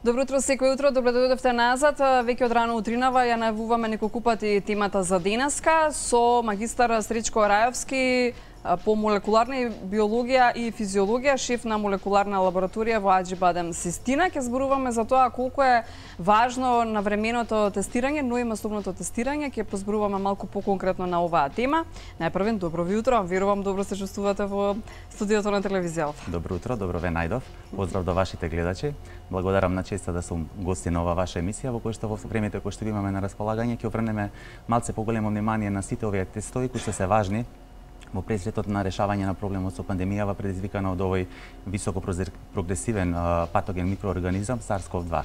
Добро утро, секој утро, добро дојдовте назад. Веќе од рано утринава ја најавуваме неколку пати темата за денеска со магистар Сречко Рајовски по молекуларна биологија и физиологија, шеф на молекуларна лабораторија во Аџибадем Систина. Ќе зборуваме за тоа колку е важно навременото тестирање, но и масовното тестирање. Ќе позборуваме малку поконкретно на оваа тема. Најпрвен, добро ви утро. Верувам добро се чувствувате во студиото на телевизијата. Добро утро, добро ве најдов. Поздрав до вашите гледачи. Благодарам на честа да сум гости на оваа ваша емисија, во која што во времето кој што имаме на располагање ќе обрнеме малце поголемо внимание на сите овие тестови кои што се важни во пресретот на решавање на проблемот со пандемијава предизвикана од овој високо прогресивен патоген микроорганизам SARS-CoV-2.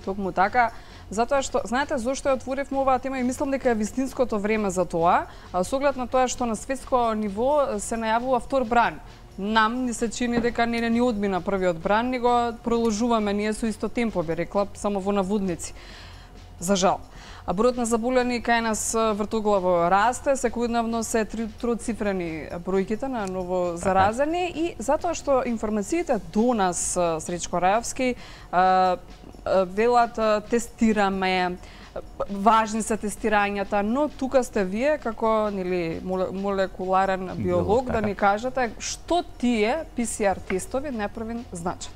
Токму така, затоа што, знаете зошто ја отворивме оваа тема и мислам дека е вистинското време за тоа, со оглед на тоа што на светско ниво се најавува втор бран. Нам ни се чини дека не ни одмина првиот бран, него продолжуваме ние со исто темпо, би рекла, само во наводници. За жал. А бројот на заболени кај нас вртоглаво расте, секојдневно се троцифрени бројките на ново заразени и затоа што информациите до нас, Сречко Рајовски, велат тестираме, важни се тестирањата, но тука сте вие како молекуларен биолог да ни кажете што тие PCR тестови најпрвен значат.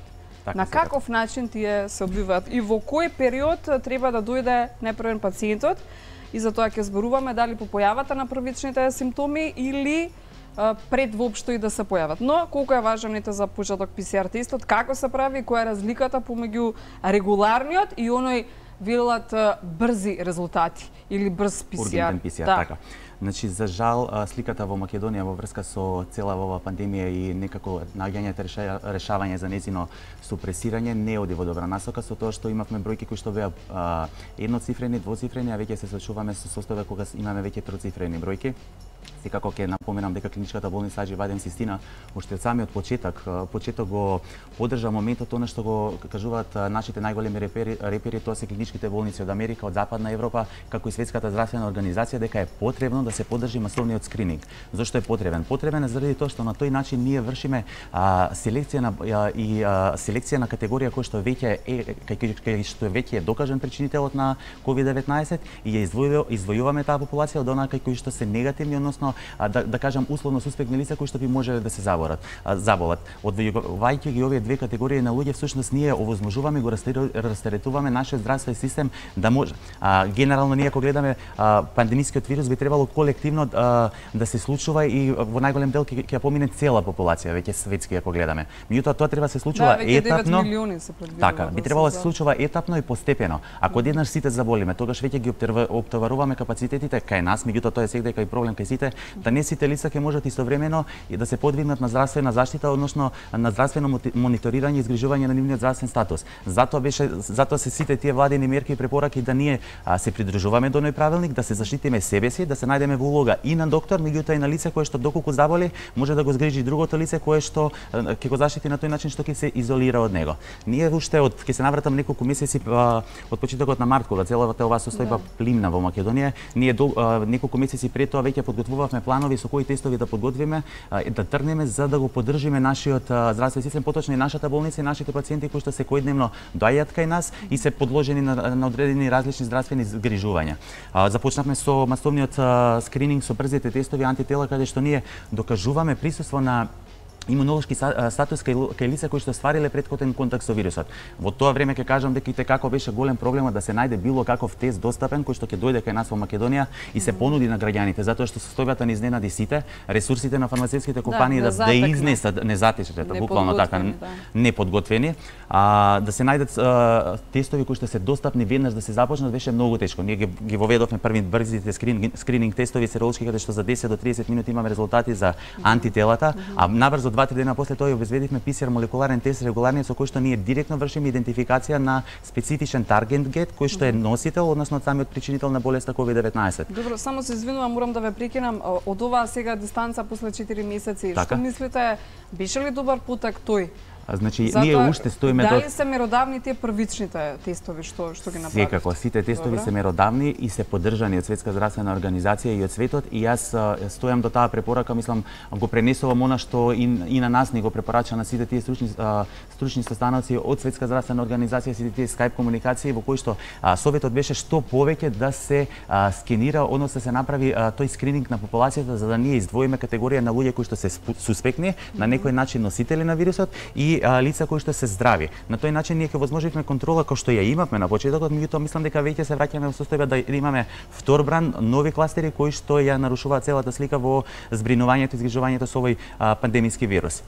На каков начин тие се одвиваат и во кој период треба да дојде најпрвен пациентот и за тоа ќе зборуваме дали по појавата на првичните симптоми или пред воопшто и да се појават. Но колку е важен за почеток PCR тестот, како се прави, која е разликата помеѓу регуларниот и оној велат брзи резултати или брз PCR. Ургентен PCR, така. Значи, за жал, сликата во Македонија во врска со цела оваа пандемија и некако наоѓањето решавање за незино супресирање не оди во добра насока, со тоа што имавме бројки кои што беа едноцифрени, двоцифрени, а веќе се соочуваме со состојба кога имаме веќе троцифрени бројки. Секако ќе напоменам дека клиничката болница Аџибадем Систина уште од самиот почеток го поддржа моментот она што го кажуваат нашите најголеми репери, тоа се клиничките болници од Америка, од Западна Европа, како и Светската здравствена организација, дека е потребно да се поддржи масовниот скрининг. Зошто е потребен? Потребен е заради тоа што на тој начин ние вршиме селекција на категорија која што веќе е докажан причинителот на COVID-19 и ја извојуваме таа популација од онаа кои што се негативни, односно да кажам условно суспектни лица кои што би можеле да се заболат. Одвојувајќи ги овие две категории на луѓе, всушност ние овозможуваме и го растеретуваме нашиот здравствен систем да може. Генерално ние ако гледаме пандемискиот вирус би требало колективно да се случува и во најголем дел ќе помине цела популација, веќе светски ако гледаме. Меѓутоа тоа треба да се случува етапно. 9 милиони се предвидува. Така, би требало да се случува етапно и постепено. Ако одеднаш сите заболиме, тогаш веќе ги оптоваруваме капацитетите кај нас, меѓутоа тоа е секако и проблем кај сите, да не сите лица ќе можат истовремено и да се подвигнат на здравствена заштита, односно на здравствено мониторирање и изгрижување на нивниот здравствен статус. Затоа се сите тие владени мерки и препораки да ние се придржуваме до оној правилник, да се заштитиме себе си, да се најдеме во улога и на доктор, меѓутоа и на лице кое што доколку заболи, може да го згрижи другото лице кое што ќе го заштити на тој начин што ќе се изолира од него. Ние уште ќе се навратам неколку месеци од почетокот на март, кога целата оваа состојба плимна во Македонија, ние неколку месеци пред тоа веќе подготвувавме планови со кои тестови да подготвиме, да тргнеме за да го поддржиме нашиот здравствен систем, поточно и нашата болница и нашите пациенти кои што секојдневно доаѓаат кај нас и се подложени на одредени различни здравствени згрижувања. Започнавме со масовниот скрининг со брзите тестови антитела, каде што ние докажуваме присуство на имунолошки статус кај лица кои што ствариле претходен контакт со вирусот. Во тоа време ќе кажам дека и како беше голем проблемот да се најде било каков тест достапен кој што ќе дојде кај нас во Македонија и се понуди на граѓаните, затоа што состојбата ни изненади сите, ресурсите на фармацевските компании да изнесат незатечете, буквално така, неподготвени, да се најдат тестови кои што се достапни веднаш да се започнат беше многу тешко. Ние ги воведовме први брзите скрининг тестови серолошки каде што за 10 до 30 минути имаме резултати за антителата, а наврзо 2-3 дена после тоа обезбедивме PCR молекуларен тест регуларниот со кој што ние директно вршиме идентификација на специфичен таргет гет кој што е носител, односно самиот причинител на болеста COVID-19. Добро, само се извинувам, морам да ве прекинам. Од оваа сега дистанца после 4 месеци, така? Што мислите, беше ли добар потек тој? Значи, ние уште стоиме дали се меродавни тие првичните тестови што ги направите? Секако, сите тестови се меродавни и се поддржани од Светска здравствена организација и од светот, и јас стојам до таа препорака, мислам, го пренесувам она што и на нас ни го препорача на сите тие стручни состаноци од Светска здравствена организација, сите тие скајп комуникации во кои што советот беше што повеќе да се скенира, односно да се направи тој скрининг на популацијата, за да ние издвоиме категорија на луѓе кои што се суспектни, на некој начин носители на вирусот и лица кои што се здрави. На тој начин ние ќе возможивме контрола кој што ја имавме на почетокот, меѓутоа мислам дека веќе се враќаме во состојба да имаме втор бран, нови кластери кои што ја нарушуваат целата слика во збринувањето и изгрижувањето со овој пандемиски вирус.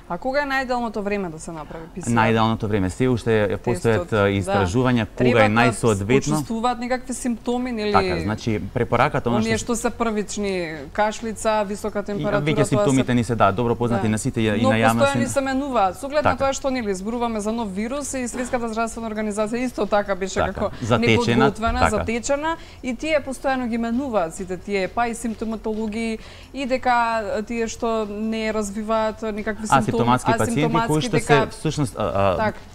А кога е најидеалното време да се направи ПСР? Најидеалното време, се уште постојат истражувања кога е најсоодветно. Почувствуваат некакви симптоми или така, значи препораката оние што се првични, кашлица, висока температура, веќе симптомите ни се добро познати на сите и на јавноста. Но постојано се менуваат. Со оглед на тоа што нели зборуваме за нов вирус и Светската здравствена организација исто така беше како неподготвена, затечена и тие постојано ги менуваат сите тие, па и симптоматологи и дека тие што не развиваат никакви симптоми, асимптоматски пациенти кои што се всушност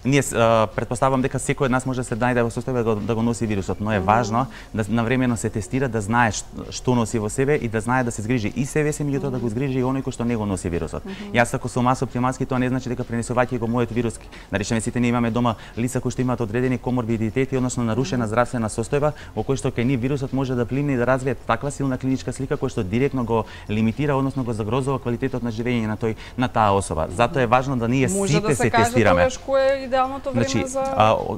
ние претпоставувам дека секој од нас може да се најде во состојба да го носи вирусот, но е важно да навремено се тестира, да знае што носи во себе и да знае да се згрижи и себе си, меѓутоа да го згрижи и оној кој што не го носи вирусот. Јас ако сум асимптоматски, тоа не значи дека пренесувајќи го мојот вирус, наречеме сите ние имаме дома лица кои што имаат одредени коморбидитети, односно нарушена здравствена состојба во кој што кај нив вирусот може да плине и да развие таква силна клиничка слика која што директно го лимитира, односно го загрозува квалитетот на живење на таа особа. Затоа е важно да ние сите се тестираме. Може да се каже кое е идеалното време за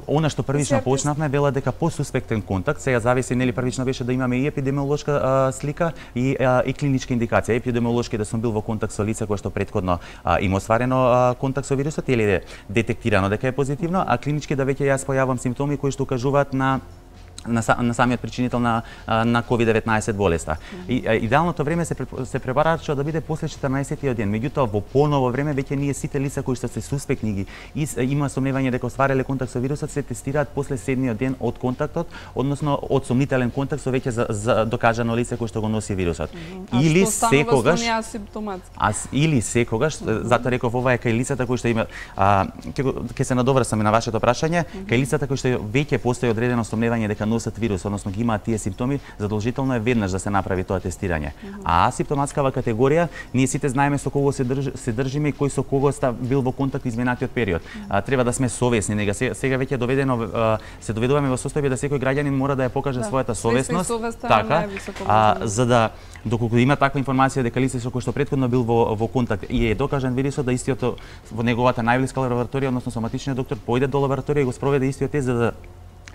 она што првично почнавме вела дека по суспектен контакт, сега зависи нели првично беше да имаме и епидемиолошка слика и клиничка индикација. Епидемиолошки да сум бил во контакт со лица кои што претходно има остварено контакт со вирусот или е детектирано дека е позитивно, а клинички да веќе јас појавам симптоми кои што укажуваат на самиот причинител на COVID-19 болеста. Идеалното време се препарачува да биде после 14-тиот ден. Меѓутоа во поново време веќе ние сите лица кои што се суспектни и има сомневање дека оствариле контакт со вирусот се тестираат после 7-тиот ден од контактот, односно од сомнителен контакт со веќе за докажано лице кој што го носи вирусот. Или секогаш или секогаш, затоа реков ова е кај лицата кои што има ќе се надоврсам на вашето прашање, кај лицата кои што веќе постои одредено сомневање дека носат вирус, односно ги имаат тие симптоми, задолжително е веднаш да се направи тоа тестирање. А асимптоматскава категорија, ние сите знаеме со кого се држиме и кој со кого бил во контакт изминатиот период. Треба да сме совесни, сега веќе се доведуваме во состојба да секој граѓанин мора да ја покаже својата совесност, така, за да доколку има таква информација дека лице со кој што претходно бил во контакт и е докажан вирусот, да истиот во неговата најблиска лабораторија, односно соматичниот доктор појде до лабораторија и го спроведе истиот тест за да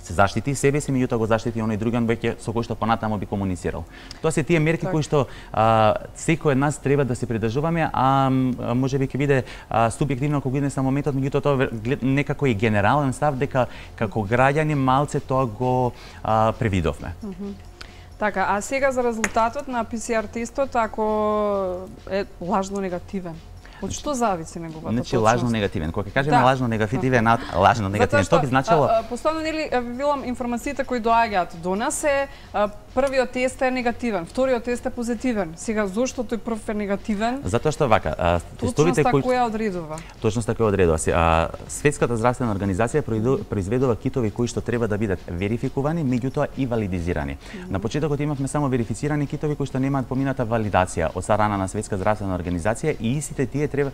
се заштити себе си, меѓутоа го заштити оној друган веќе со кој што понатаму би комуницирал. Тоа се тие мерки кои што секој од нас треба да се придржуваме, а можеби ќе биде субјективно кога идне на моментот, меѓутоа тоа некако и генерален став дека како граѓани малце тоа го превидовме. Така, а сега за резултатот на ПСР тестот, ако е лажно негативен. Од што зависи неговата точност? Значи лажно негативен. Кога ќе кажеме лажно негативен, лажно негативен, што би значило? Постојано нели велам информациите кои доаѓаат до нас е првиот тест е негативен, вториот тест е позитивен. Сега зошто тој прв е негативен? Затоа што вака, тестовите кои која одредува? Точноста која одредува. Светската здравствена организација произведува китови кои што треба да бидат верификувани, меѓутоа и валидизирани. На почетокот имавме само верифицирани китови кои што немаат помината валидација од страна на Светска здравствена организација и истите тие треба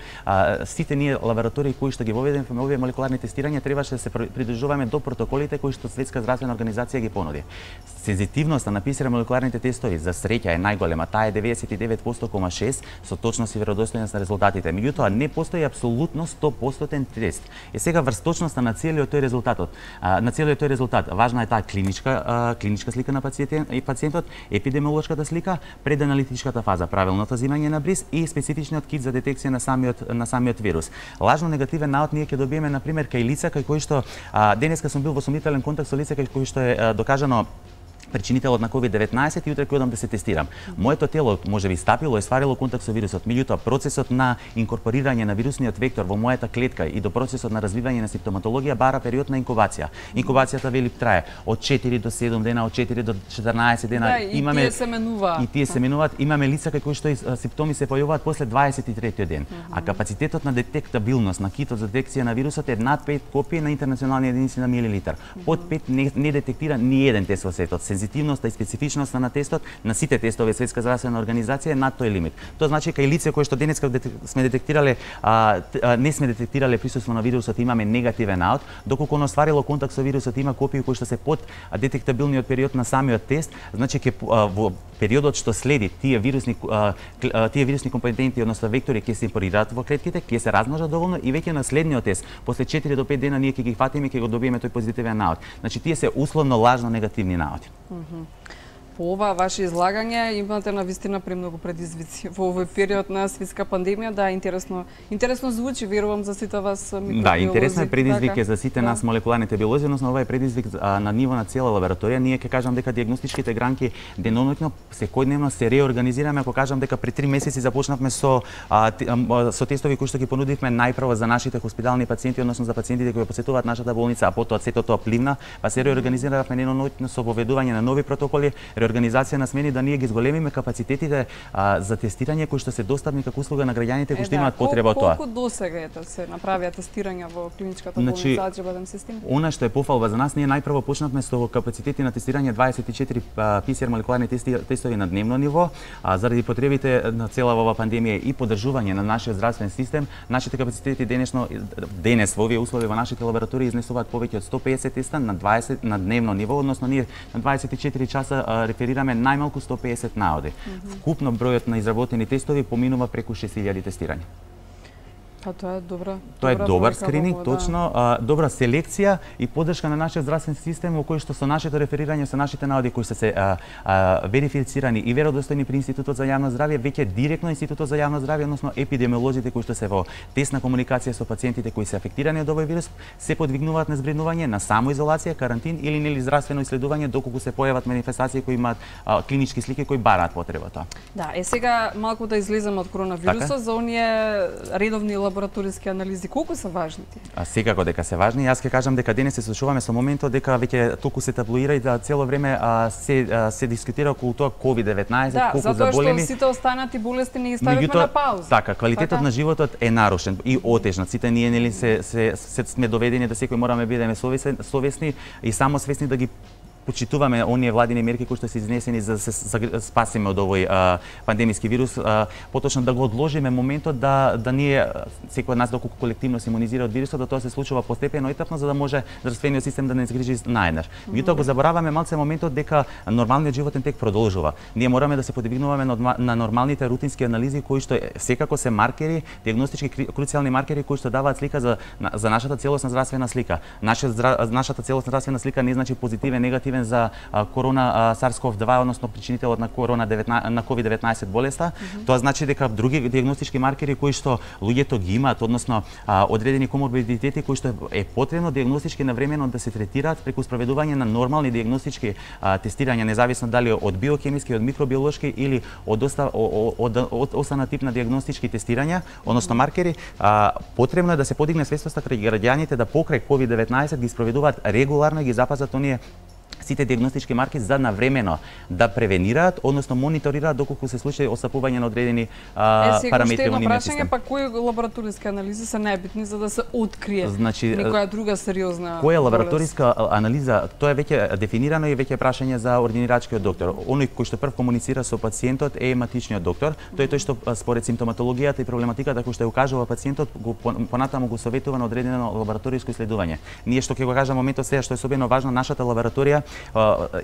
сите ние лаборатории кои што ги воведеме овие молекуларни тестирања требаше да се придржуваме до протоколите кои што Светска здравствена организација ги понуди. Сензитивноста на ПСР молекуларните тестови за среќа е најголема, таа е 99,6% со точност и веродостојност на резултатите. Меѓутоа не постои апсолутно 100% тест. И сега врз точноста на целиот тој резултат, важна е таа клиничка слика на пациентот, епидемиолошката слика, преданалитичката фаза, правилното земање на бриз и специфичниот кит за детекција на самиот вирус. Лажно негативен наод ние ќе добиеме на пример кај лица кај кои што денеска сум бил во сомнителен контакт со лице кај кои што е докажано причинителот на COVID-19 и утре кога одам да се тестирам. Моето тело можеби стапило и сварило контакт со вирусот, меѓутоа процесот на инкорпорирање на вирусниот вектор во мојата клетка и до процесот на развивање на симптоматологија бара период на инкубација. Инкубацијата вели трае од 4 до 7 дена, од 4 до 14 дена. Да, и тие се менуваат. И тие се менуваат. Имаме лица кои што симптоми се појавуваат после 23 ден. А капацитетот на детектабилност на китот за детекција на вирусот е над 5 копии на интернационални единици на милилитар. Под 5 не детектира ни еден тест во светот. Сензитивноста и специфичноста на тестот на сите тестове Светска здравствена организација е над тој лимит. Тоа значи кај лице кои што денеска сме детектирале не сме детектирале присуство на вирусот, имаме негативен аут, доколку оно стварило контакт со вирусот, има копии кои што се под детектабилниот период на самиот тест, значи во периодот што следи тие вирусни компоненти, односно вектори ќе се инкорпорираат во клетките, ќе се размножат доволно и веќе на следниот тест, после 4 до 5 дена ние ќе ги фатиме и ќе го добиеме тој позитивен аут. Значи тие се условно лажно негативни наути. По ова ваше излагање имате навистина премногу предизвици во овој период на светска пандемија. Да, интересно звучи, верувам за сите вас микробиолози. Да, интересно е предизвик за сите нас молекуларните биолози, односно ова е предизвик на ниво на цела лабораторија. Ние ќе кажам дека дијагностичките гранки деноноќно секојдневно се реорганизираме. Ако кажам дека пред 3 месеци започнавме со тестови кои што ги понудивме најпрво за нашите хоспитални пациенти, односно за пациентите кои посетуваат нашата болница, а потоа сето тоа пливна, па се реорганизиравме деноноќно со воведување на нови протоколи, организација на смени да ние ги зголемиме капацитетите за тестирање кои што се достапни како услуга на граѓаните кои што имаат потреба од тоа. Колку досега се направија тестирања во клиничката болница, ќе бидам систем? Она што е пофалба за нас, ние најпрво почнавме со капацитети на тестирање 24 PCR молекуларни тестови на дневно ниво, заради потребите на цела ова пандемија и поддржување на нашиот здравствен систем. Нашите капацитети денес во овие услови во нашите лаборатории изнесуваат повеќе од 150 теста на дневно ниво, односно ние на 24 часа реферираме најмалку 150 наоди. Вкупно бројот на изработени тестови поминува преку 6000 тестирања. Тоа е добра. Тоа е добар скрининг, точно, добра селекција и поддршка на нашиот здравствен систем во кој што со нашето реферирање, со нашите наоди кои се верифицирани и веродостојни при Институтот за јавно здравје, веќе директно Институтот за јавно здравје, односно епидемиолозите кои што се во тесна комуникација со пациентите кои се афектирани од овој вирус, се подвигнуваат на збринување, на самоизолација, карантин или нели здравствено исследување доколку се појават манифестации кои имаат клинички слики кои бараат потребата. Да, сега малку да излеземе од коронавирусот, за оние редовни лабораториски анализи, колку се важни тие? Секако дека се важни. Јас ќе кажам дека денес се слушуваме со моментот дека веќе толку се таблоира и да цело време се дискутира околу тоа COVID-19, колку заболени. Да, затоа што сите останати болести не ги ставивме на пауза. Така, квалитетот на животот е нарушен и отежнат. Сите ние нели сме доведени да секој мораме бидеме совесни и самосвесни да ги почитуваме оние владини мерки кои што се изнесени за да се спасиме од овој пандемиски вирус, поточно да го одложиме моментот да ние секој од нас доколку колективно се имунизира од вирусот, да тоа се случува постепено и етапно за да може здравствениот систем да не згрижи наеднаш. Меѓутоа го забораваме малце моментот дека нормалниот животен тек продолжува. Ние мораме да се подвигнуваме на нормалните рутински анализи кои што секако се маркери, дијагностички круцијални маркери кои што даваат слика за нашата целосна здравствена слика. Нашата целосна здравствена слика не значи позитивен, негативен за корона SARS-CoV-2, односно причинителот на COVID-19 болеста. Тоа значи дека други дијагностички маркери кои што луѓето ги имаат, односно одредени коморбидитети кои што е потребно дијагностички навремено да се третираат преку спроведување на нормални дијагностички тестирања, независно дали од биохемиски, од микробиолошки или од остана тип на дијагностички тестирања, односно маркери, потребно е да се подигне свестоста кај граѓаните да покрај COVID-19 ги спроведуваат регуларно и ги запазат оние сите дијагностички марки за навремено да превенираат, односно мониторираат доколку се случаи осапување на одредени параметри во нивниот систем. Па кои лабораториски анализи се најбитни за да се открие некоја друга сериозна која лабораториска анализа, тоа е веќе дефинирано и веќе прашање за ординирачкиот доктор. Оној кој што прв комуницира со пациентот е ематичниот доктор. Тој што според симптоматологијата и проблематиката кој што ја укажува пациентот, понатаму го советува на одредено лабораториско исследување. Ние што ќе го кажам моментот сега што е особено важно, нашата лабораторија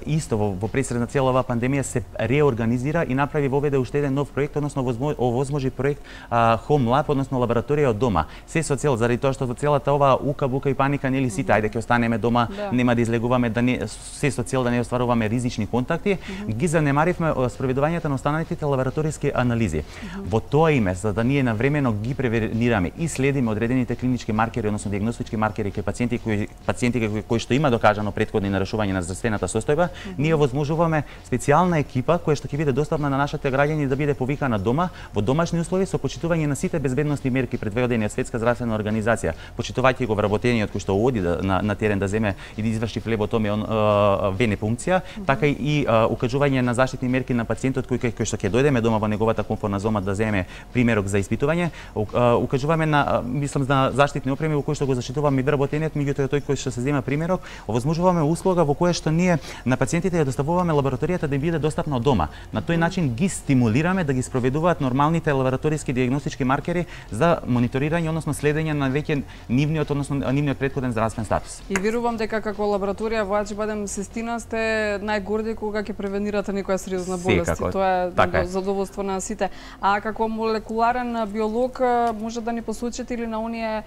исто во пресред на цела оваа пандемија се реорганизира и направи воведе уште еден нов проект, односно овозможи проект Home Lab, односно лабораторија од дома. Се со цел заради тоа што целата оваа ука, бука и паника нели сите ајде ќе останеме дома, нема да излегуваме, се со цел да не остваруваме ризични контакти, ги занемаривме спроведувањето на останатите лабораториски анализи. Во тоа име, за да ние навремено ги превенираме и следиме одредените клинички маркери, односно дијагностички маркери кај пациенти кои што има докажано претходни нарушувања на здравствениот здравствената состојба, ние возможуваме специјална екипа која што ќе биде достапна на нашите граѓани да биде повикана дома во домашни услови со почитување на сите безбедносни мерки предвидени од Светска здравствена организација, почитувајќи го вработениот кој што оди на терен да земе и да изврши флеботомија така и укажување на заштитни мерки на пациентот кој што ќе дојдеме дома во неговата комфортна зона да земе примерок за испитување, укажуваме на заштитни опреми во кои што го заштитуваме и вработениот, меѓутоа тој кој што се зема примерок, овозможуваме услуга во која што ние на пациентите ја доставуваме лабораторијата да им биде достапна од дома. На тој начин ги стимулираме да ги спроведуваат нормалните лабораториски диагностички маркери за мониторирање, односно следење на веќе нивниот претходен здравствен статус. И верувам дека како лабораторија во Ачибадем Систина сте најгорди кога ќе превенирате некоја сериозна болест. Тоа е задоволство на сите. А како молекуларен биолог може да ни посочите или на оние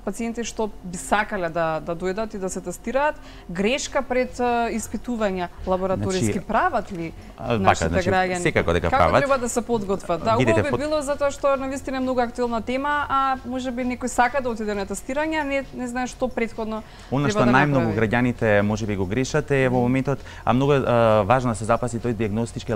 пациенти што би сакале да дојдат и да се тестираат, грешка пред испитување лабораториски прават ли нашите граѓани? Секако дека прават. Како треба да се подготват? Да, убаво би било затоа што навистина е многу актуелна тема, а можеби некој сака да отиде на тестирање, не знае што претходно Она што најмногу граѓаните можеби го грешат е во моментот, многу важно да се запази тој диагностички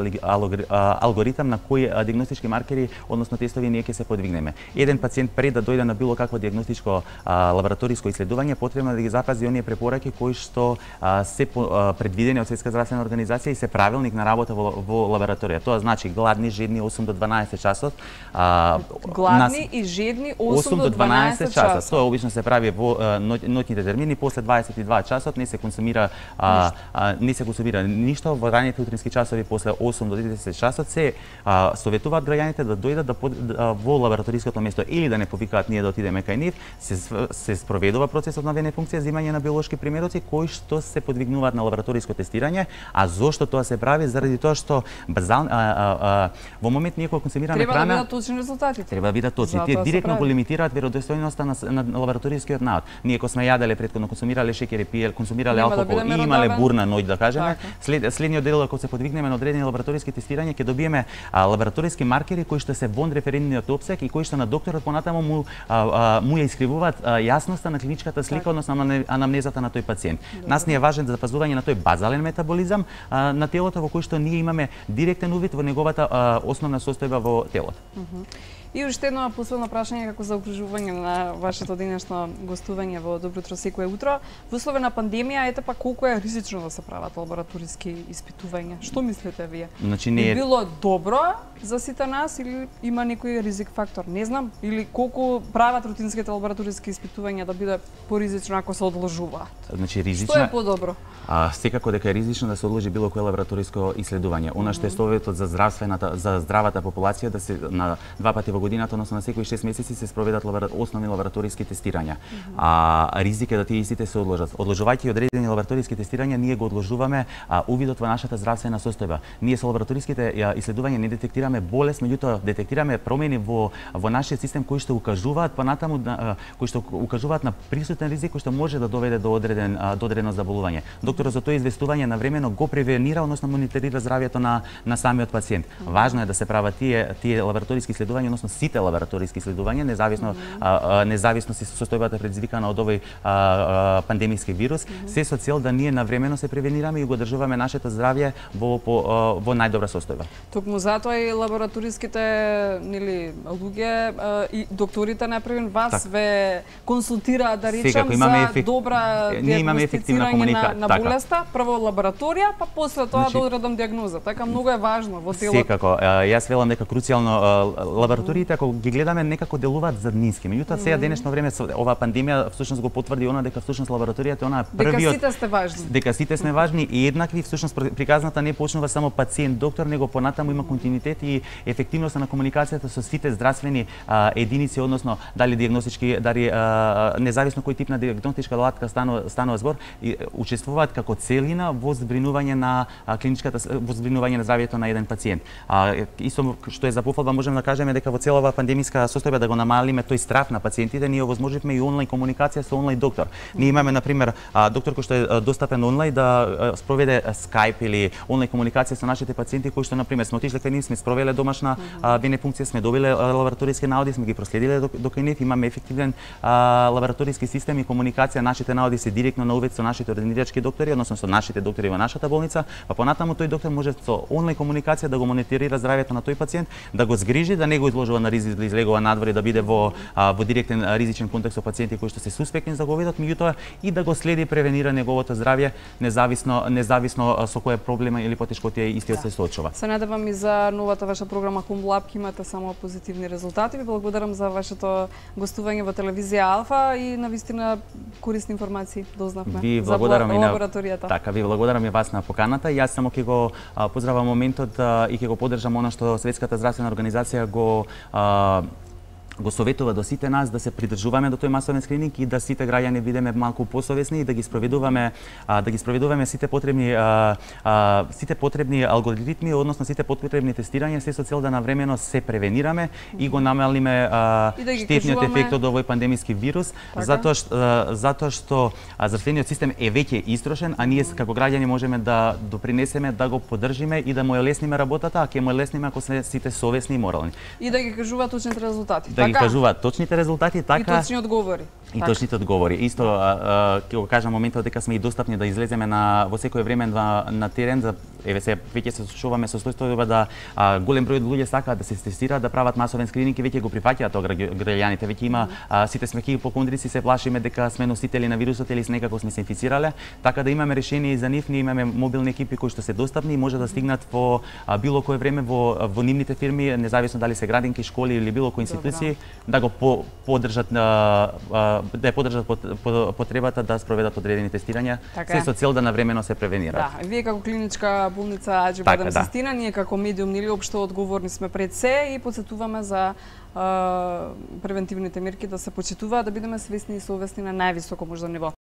алгоритам на кои диагностички маркери, односно тестови ние ќе се подвигнеме. Еден пациент пред да дојде на било какво диагностичко лабораториско исследување потребно да ги запази оние препораки кои што се предвидени од Светска здравствена организација и се правилник на работа во лабораторија. Тоа значи гладни, жедни 8 до 12 часот. Гладни и жедни 8 до 12 часот. Тоа обично се прави во ноќните термини, после 22 часот не се консумира ништо во раните утрински часови после 8 до 10 часот се советуваат граѓаните да дојдат во лабораториското место или да не повикаат ние да отидеме кај нив, се спроведува процесот на ВН функција земање на биолошки примероци кои што се подвигнуваат на лабораториско тестирање. А зошто тоа се прави? Заради тоа што во момент ние кога консумираме храна треба да бидат точни резултатите. Треба да бидат точни. Тие директно го лимитираат веродостојноста на лабораторискиот наод. Ние кога сме јаделе претходно, консумирале шеќери, консумирале алкохол и имале бурна ноќ да кажеме, следниот дел кога се подвигнеме на одредени лабораториски тестирања ќе добиеме лабораториски маркери кои што се вон референтниот опсек и кои што на докторот понатаму му ја искривуваат јасноста на клиничката слика, односно на анамнезата на тој пациент. Нас ни е важен за запазување на тој базален метаболизам на телото во кој што ние имаме директен увид во неговата основна состојба во телото. И уште едно последно прашање како заокружување на вашето денешно гостување во Добро утро секое утро. Во услови на пандемија, ете па колку е ризично да се прават лабораториски испитувања? Што мислите вие? Значи би било добро за сите нас или има некој ризик фактор? Не знам. Или колку прават рутинските лабораториски испитувања да биде поризично ако се одложуваат? Значи ризично. Што е подобро? Секако дека е ризично да се одложи било кое лабораториско исследување. Она што е советот за здравата популација да се на 2 пати во годината, односно на секои 6 месеци се спроведат основни лабораториски тестирања. Ризик е да тие истите се одложат. Одложувајќи одредени лабораториски тестирања, ние го одложуваме увидот во нашата здравствена состојба. Ние со лабораториските исследувања не детектираме болест, меѓутоа детектираме промени во нашиот систем кои што укажуваат понатаму кои што укажуваат на присутен ризик кој што може да доведе до одредено заболување. Докторот за тоа известување навремено го превенира, односно мониторира здравјето на самиот пациент. Важно е да се прават тие лабораториски исследувања, односно сите лабораториски исследувања, независно се состојбата предизвикана од овој пандемиски вирус, се со цел да ние навремено се превенираме и го одржуваме нашето здравје во најдобра состојба. Токму затоа и лабораториските луѓе и докторите например вас ве консултираат да речам за добра диагностицирање на болеста, прво лабораторија, па после тоа да одредам диагноза. Така многу е важно во телото. Секако, јас велам дека круцијално лабораториите ако ги гледаме некако делуваат заднински. Меѓутоа сега денешно време со оваа пандемија всушност го потврди она дека всушност лабораторијата она првиот дека сите сте важни. Дека сите сме важни и еднакви, всушност приказната не почнува само пациент доктор, него понатаму има континуитет и ефективноста на комуникацијата со сите здравствени единици, односно дали диагностички, дали независно кој тип на диагностичка алатка станува збор, и учествуваат како целина во збринување на клиничката, во збринување на здравјето на еден пациент. Исто што е за пофалба можеме да кажеме дека во цела оваа пандемиска состојба да го намалиме тој страх на пациентите, ние овозможивме и онлайн комуникација со онлайн доктор. Ние имаме на пример доктор кој што е достапен онлайн да спроведе Skype или онлайн комуникација со нашите пациенти кои што на пример сме отишле кај нив, сме спровеле домашна венефункција, сме добиле лабораториски наоди, сме ги проследиле до кај нив, имаме ефективен лабораториски систем и комуникација, нашите наоди се директно на увид со нашите ординирачки доктори, односно со нашите доктори во нашата болница, па понатаму тој доктор може со онлайн комуникација да го мониторира здравјето на тој пациент, да го згрижи, да не го изложува на ризик да излегува надвор и да биде во директен ризичен контакт со пациенти кои што се суспектни за ковидот, меѓутоа и да го следи и превенира неговото здравје независно со која проблема или потешкотија истиот се соочува. Се надевам и за новата ваша програма Комлаб ќе имате само позитивни резултати. Ви благодарам за вашето гостување во телевизија Алфа и навистина корисни информации дознавме за лабораторијата. Така, ви благодарам и вас на поканата. Јас само ќе го поздравам моментот и ќе го поддржам она што Светската здравствена организација го советува до сите нас да се придржуваме до тој масовен скрининг и да сите граѓани бидеме малку посовесни и да ги спроведуваме сите потребни алгоритми, односно сите потребни тестирања, се со цел да навремено се превенираме и го намалиме штетниот ефект од овој пандемиски вирус, затоа што здравствениот систем е веќе истрошен, а ние како граѓани можеме да допринесеме да го поддржиме и да му ја лесниме работата, а ќе му ја лесниме ако сме сите совесни и морални. И да ги кажуваат точните резултати. Да ги кажуваат точните резултати, така и точни одговори. И точните одговори. Исто ќе го кажам моментот дека сме и достапни да излеземе во секое време на терен, еве се веќе се случуваме со состојба да голем број луѓе сакаат да се тестираат, да прават масовен скрининг и веќе го прифаќаат тоа граѓаните. Веќе има сите сме хипокондрици, се плашиме дека сме носители на вирусот или некако сме се инфицирале, така да имаме решение и за нив. Ние имаме мобилни екипи кои што се достапни и може да стигнат во било кое време во нивните фирми, независно дали се градинки, школи или било кои институции, да го поддржат потребата да спроведат одредени тестирања, се со цел да навремено се превенираат. Да, вие како клиничка болница Аџи Бадем Систина, ние како медиум нели општо одговорни сме пред се и потсетуваме за превентивните мерки да се почитуваат, да бидеме свесни и совесни на највисоко можно ниво.